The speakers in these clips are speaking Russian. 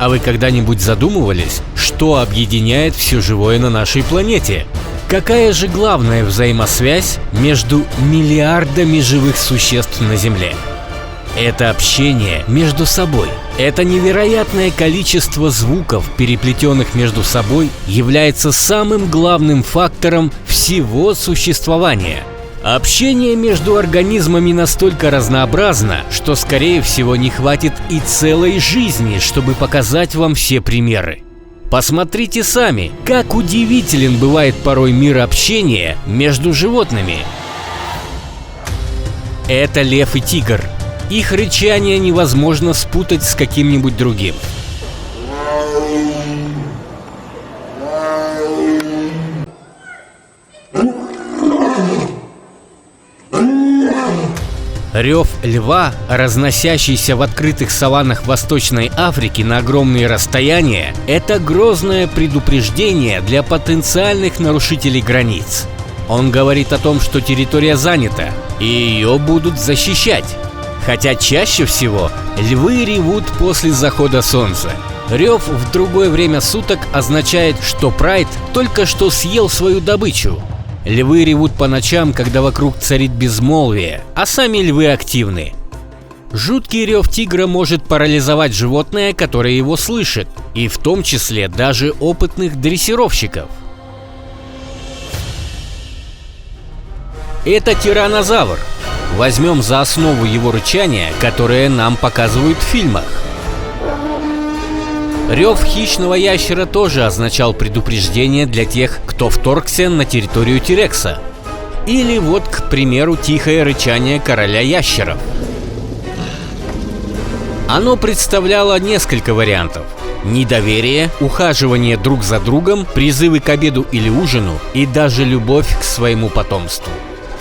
А вы когда-нибудь задумывались, что объединяет все живое на нашей планете? Какая же главная взаимосвязь между миллиардами живых существ на Земле? Это общение между собой. Это невероятное количество звуков, переплетенных между собой, является самым главным фактором всего существования. Общение между организмами настолько разнообразно, что, скорее всего, не хватит и целой жизни, чтобы показать вам все примеры. Посмотрите сами, как удивителен бывает порой мир общения между животными. Это лев и тигр. Их рычание невозможно спутать с каким-нибудь другим. Рев льва, разносящийся в открытых саваннах Восточной Африки на огромные расстояния, это грозное предупреждение для потенциальных нарушителей границ. Он говорит о том, что территория занята, и ее будут защищать. Хотя чаще всего львы ревут после захода солнца. Рев в другое время суток означает, что прайд только что съел свою добычу. Львы ревут по ночам, когда вокруг царит безмолвие, а сами львы активны. Жуткий рев тигра может парализовать животное, которое его слышит, и в том числе даже опытных дрессировщиков. Это тираннозавр. Возьмем за основу его рычание, которое нам показывают в фильмах. Рев хищного ящера тоже означал предупреждение для тех, кто вторгся на территорию Тирекса. Или вот, к примеру, тихое рычание короля ящеров. Оно представляло несколько вариантов: недоверие, ухаживание друг за другом, призывы к обеду или ужину и даже любовь к своему потомству.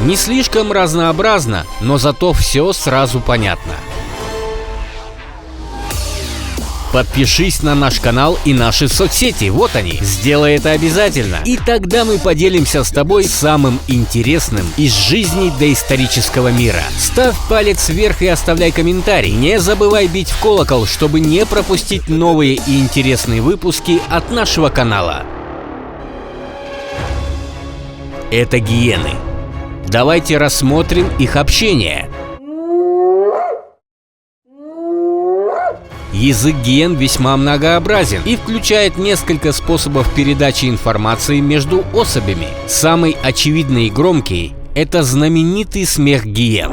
Не слишком разнообразно, но зато все сразу понятно. Подпишись на наш канал и наши соцсети, вот они, сделай это обязательно. И тогда мы поделимся с тобой самым интересным из жизни доисторического мира. Ставь палец вверх и оставляй комментарий. Не забывай бить в колокол, чтобы не пропустить новые и интересные выпуски от нашего канала. Это гиены. Давайте рассмотрим их общение. Язык гиен весьма многообразен и включает несколько способов передачи информации между особями. Самый очевидный и громкий – это знаменитый смех гиен.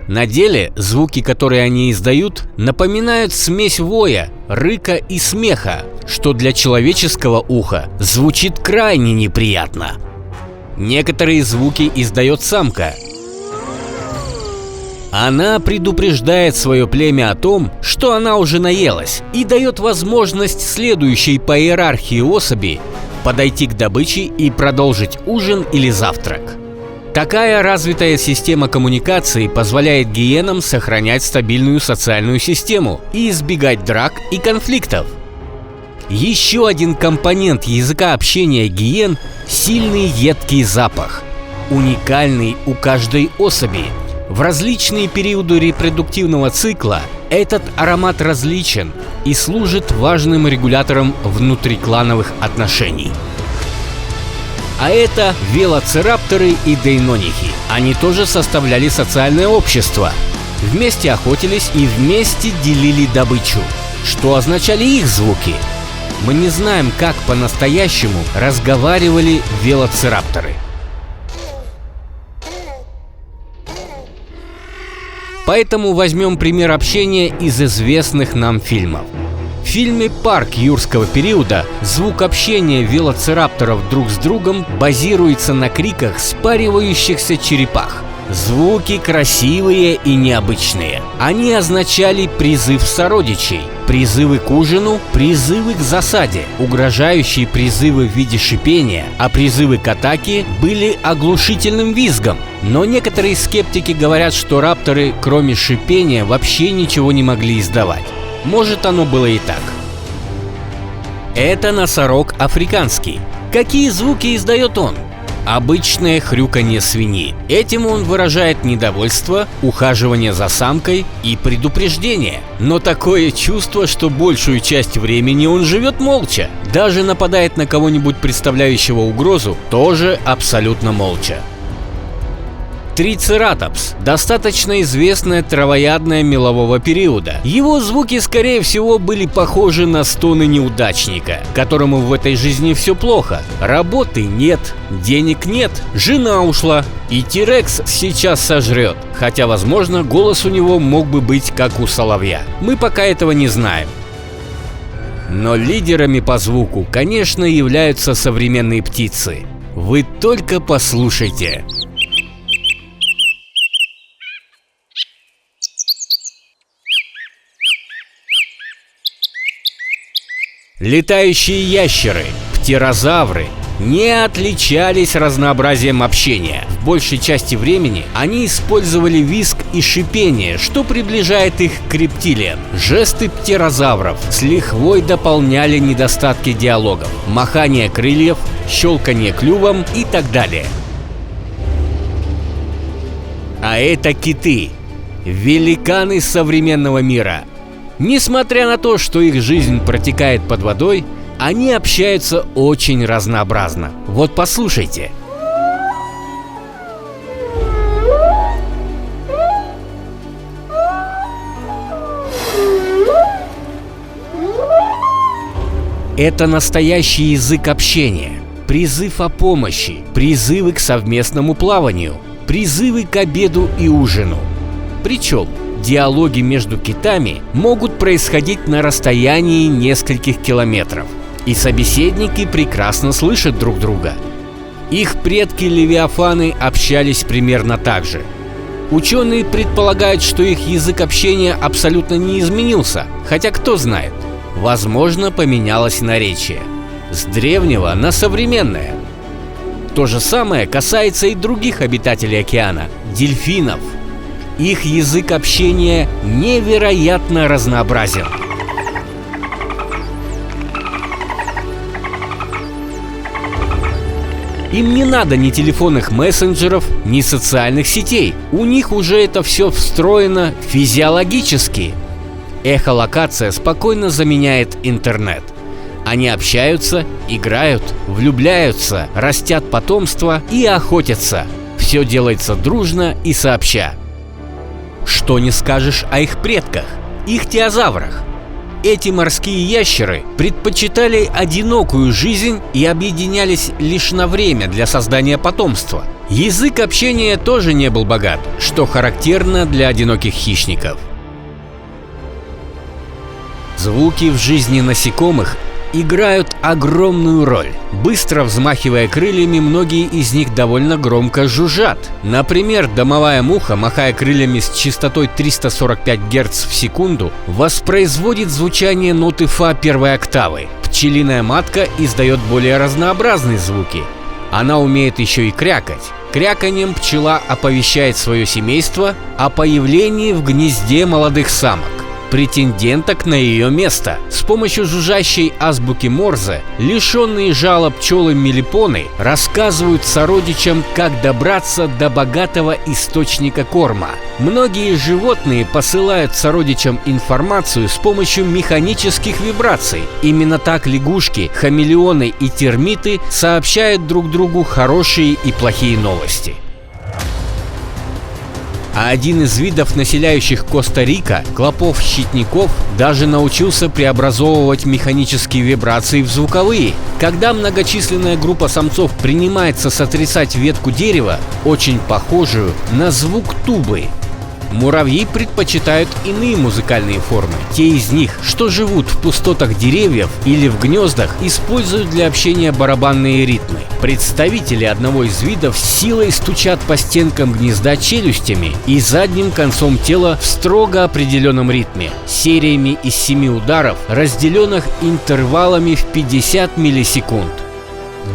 На деле звуки, которые они издают, напоминают смесь воя, рыка и смеха, что для человеческого уха звучит крайне неприятно. Некоторые звуки издает самка. Она предупреждает свое племя о том, что она уже наелась, и дает возможность следующей по иерархии особи подойти к добыче и продолжить ужин или завтрак. Такая развитая система коммуникации позволяет гиенам сохранять стабильную социальную систему и избегать драк и конфликтов. Еще один компонент языка общения гиен – сильный едкий запах, уникальный у каждой особи. В различные периоды репродуктивного цикла этот аромат различен и служит важным регулятором внутриклановых отношений. А это велоцирапторы и дейнонихи. Они тоже составляли социальное общество. Вместе охотились и вместе делили добычу. Что означали их звуки? Мы не знаем, как по-настоящему разговаривали велоцирапторы. Поэтому возьмем пример общения из известных нам фильмов. В фильме «Парк юрского периода» звук общения велоцирапторов друг с другом базируется на криках спаривающихся черепах. Звуки красивые и необычные. Они означали призыв сородичей, призывы к ужину, призывы к засаде, угрожающие призывы в виде шипения, а призывы к атаке были оглушительным визгом. Но некоторые скептики говорят, что рапторы, кроме шипения, вообще ничего не могли издавать. Может, оно было и так. Это носорог африканский. Какие звуки издает он? обычное хрюканье свиньи. Этим он выражает недовольство, ухаживание за самкой и предупреждение. Но такое чувство, что большую часть времени он живет молча. Даже нападает на кого-нибудь, представляющего угрозу, тоже абсолютно молча. Трицератопс – достаточно известное травоядное мелового периода. Его звуки, скорее всего, были похожи на стоны неудачника, которому в этой жизни все плохо. Работы нет, денег нет, жена ушла, и Тирекс сейчас сожрет, хотя, возможно, голос у него мог бы быть как у соловья. Мы пока этого не знаем. Но лидерами по звуку, конечно, являются современные птицы. Вы только послушайте. Летающие ящеры, птерозавры, не отличались разнообразием общения. В большей части времени они использовали визг и шипение, что приближает их к рептилиям. Жесты птерозавров с лихвой дополняли недостатки диалогов: махание крыльев, щелканье клювом и так далее. А это киты, великаны современного мира. Несмотря на то, что их жизнь протекает под водой, они общаются очень разнообразно. Вот послушайте. Это настоящий язык общения. Призыв о помощи, призывы к совместному плаванию, призывы к обеду и ужину. Причем диалоги между китами могут происходить на расстоянии нескольких километров, и собеседники прекрасно слышат друг друга. Их предки-левиафаны общались примерно так же. Ученые предполагают, что их язык общения абсолютно не изменился, хотя кто знает, возможно, поменялось наречие с древнего на современное. То же самое касается и других обитателей океана – дельфинов. Их язык общения невероятно разнообразен. Им не надо ни телефонных мессенджеров, ни социальных сетей. У них уже это все встроено физиологически. Эхолокация спокойно заменяет интернет. Они общаются, играют, влюбляются, растят потомство и охотятся. Все делается дружно и сообща. Что не скажешь о их предках, ихтиозаврах. Эти морские ящеры предпочитали одинокую жизнь и объединялись лишь на время для создания потомства. Язык общения тоже не был богат, что характерно для одиноких хищников. Звуки в жизни насекомых играют огромную роль. Быстро взмахивая крыльями, многие из них довольно громко жужжат. Например, домовая муха, махая крыльями с частотой 345 Гц в секунду, воспроизводит звучание ноты фа первой октавы. Пчелиная матка издает более разнообразные звуки. Она умеет еще и крякать. Кряканьем пчела оповещает свое семейство о появлении в гнезде молодых самок, претенденток на ее место. С помощью жужжащей азбуки Морзе лишенные жала пчелы-мелипоны рассказывают сородичам, как добраться до богатого источника корма. Многие животные посылают сородичам информацию с помощью механических вибраций. Именно так лягушки, хамелеоны и термиты сообщают друг другу хорошие и плохие новости. А один из видов, населяющих Коста-Рика, клопов-щитников, даже научился преобразовывать механические вибрации в звуковые. Когда многочисленная группа самцов принимается сотрясать ветку дерева, очень похожую на звук тубы. Муравьи предпочитают иные музыкальные формы. Те из них, что живут в пустотах деревьев или в гнездах, используют для общения барабанные ритмы. Представители одного из видов силой стучат по стенкам гнезда челюстями и задним концом тела в строго определенном ритме, сериями из 7 ударов, разделенных интервалами в 50 миллисекунд.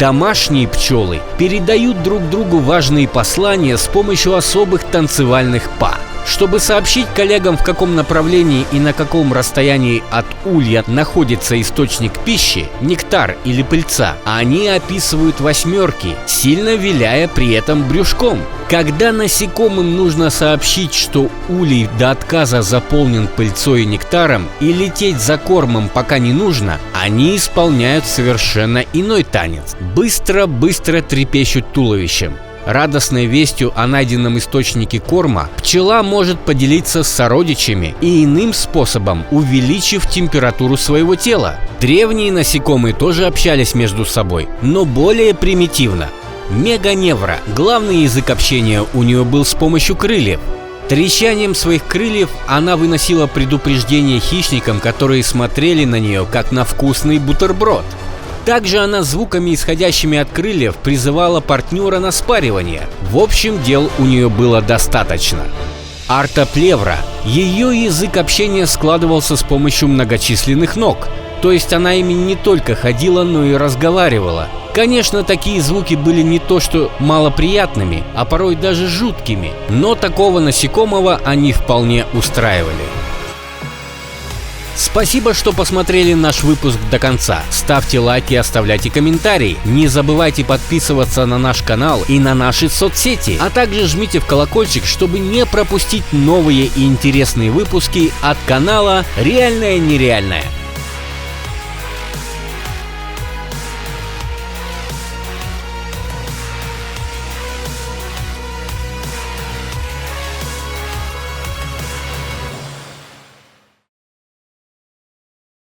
Домашние пчелы передают друг другу важные послания с помощью особых танцевальных па. Чтобы сообщить коллегам, в каком направлении и на каком расстоянии от улья находится источник пищи, нектар или пыльца, они описывают восьмерки, сильно виляя при этом брюшком. Когда насекомым нужно сообщить, что улей до отказа заполнен пыльцой и нектаром, и лететь за кормом пока не нужно, они исполняют совершенно иной танец. Быстро-быстро трепещут туловищем. Радостной вестью о найденном источнике корма пчела может поделиться с сородичами и иным способом, увеличив температуру своего тела. Древние насекомые тоже общались между собой, но более примитивно. Меганевра. Главный язык общения у нее был с помощью крыльев. Трещанием своих крыльев она выносила предупреждение хищникам, которые смотрели на нее как на вкусный бутерброд. Также она звуками, исходящими от крыльев, призывала партнера на спаривание. В общем, дел у нее было достаточно. Артоплевра. Ее язык общения складывался с помощью многочисленных ног. То есть она ими не только ходила, но и разговаривала. Конечно, такие звуки были не то что малоприятными, а порой даже жуткими, но такого насекомого они вполне устраивали. Спасибо, что посмотрели наш выпуск до конца. Ставьте лайки и оставляйте комментарии. Не забывайте подписываться на наш канал и на наши соцсети, а также жмите в колокольчик, чтобы не пропустить новые и интересные выпуски от канала «Реальное нереальное».